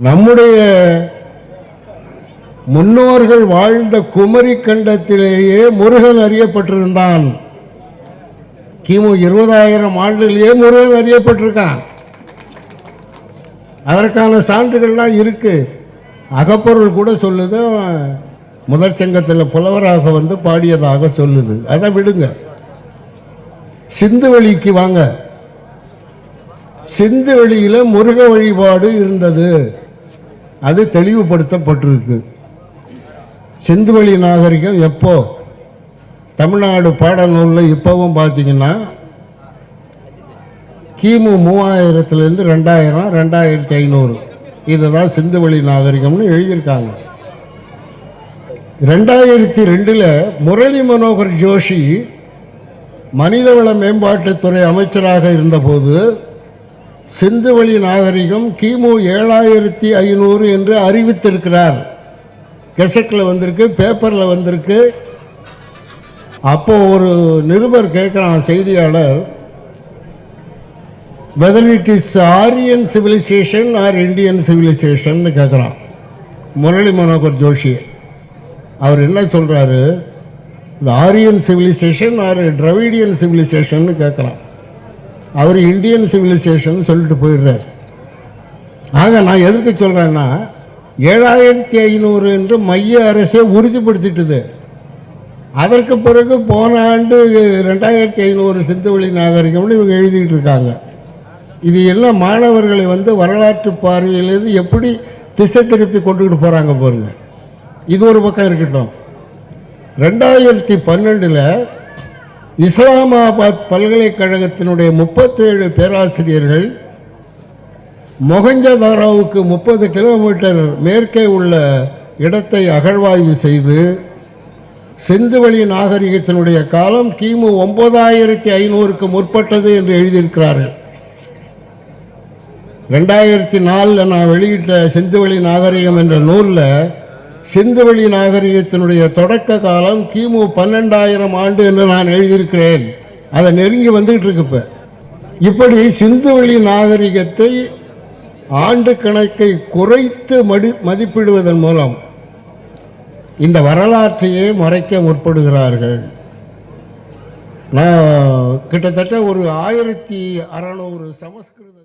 நம்முடைய முன்னோர்கள் வாழ்ந்த குமரி கண்டத்திலேயே முருகன் அறியப்பட்டிருந்தான். கிமு 20,000 ஆண்டுலேயே முருகன் அறியப்பட்டிருக்கான். அதற்கான சான்றுகள்லாம் இருக்கு. அகப்பொருள் கூட சொல்லுது, முதற் சங்கத்தில் புலவராக வந்து பாடியதாக சொல்லுது. அதை விடுங்க, சிந்துவெளிக்கு வாங்க. சிந்துவெளியில் முருக வழிபாடு இருந்தது, அது தெளிவுபடுத்தப்பட்டிருக்கு. சிந்துவெளி நாகரிகம் எப்போ தமிழ்நாடு பாடநூலில் இப்போவும் பார்த்தீங்கன்னா கிமு 3000 2000 2500 இதுதான் சிந்துவெளி நாகரிகம்னு எழுதியிருக்காங்க. 2002 முரளி மனோகர் ஜோஷி மனிதவள மேம்பாட்டுத்துறை அமைச்சராக இருந்தபோது சிந்துவெளி நாகரிகம் கிமு 7500 என்று அறிவித்திருக்கிறார். கெசட்டில் வந்திருக்கு, பேப்பரில் வந்திருக்கு. அப்போ ஒரு நிருபர் கேட்குறான், செய்தியாளர், whether it is Aryan civilization or Indian civilization கேட்குறான் முரளி மனோகர் ஜோஷி. அவர் என்ன சொல்கிறாரு, இந்த Aryan civilisation or Dravidian civilisation கேட்குறான். அவர் இந்தியன் சிவிலைசேஷன் சொல்லிட்டு போயிடுறார். ஆக நான் எதுக்கு சொல்கிறேன்னா, 7500 என்று மைய அரசே உறுதிப்படுத்திட்டுது. அதற்கு பிறகு போன ஆண்டு 2500 சிந்துவெளி நாகரிகம்னு இவங்க எழுதிட்டு இருக்காங்க. இது எல்லாம் மாணவர்களை வந்து வரலாற்று பார்வையிலிருந்து எப்படி திசை திருப்பி கொண்டுகிட்டு போகிறாங்க பாருங்க. இது ஒரு பக்கம் இருக்கட்டும். 2012 இஸ்லாமாபாத் பல்கலைக்கழகத்தினுடைய 37 பேராசிரியர்கள் மொஹஞ்சதாரோவுக்கு 30 கிலோமீட்டர் மேற்கே உள்ள இடத்தை அகழ்வாய்வு செய்து சிந்துவெளி நாகரிகத்தினுடைய காலம் கிமு 9500க்கு முற்பட்டது என்று எழுதியிருக்கிறார்கள். 2004 நான் வெளியிட்ட சிந்துவெளி நாகரிகம் என்ற நூலில் சிந்துவெளி நாகரிகத்தினுடைய தொடக்க காலம் கிமு 12,000 ஆண்டு என்று நான் எழுதியிருக்கிறேன். அதை நெருங்கி வந்துகிட்டு இருக்கு. இப்படி சிந்துவெளி நாகரிகத்தை ஆண்டு கணக்கை குறைத்து மதிப்பிடுவதன் மூலம் இந்த வரலாற்றையே மறைக்க முற்படுகிறார்கள். நான் கிட்டத்தட்ட ஒரு 1600 சமஸ்கிருத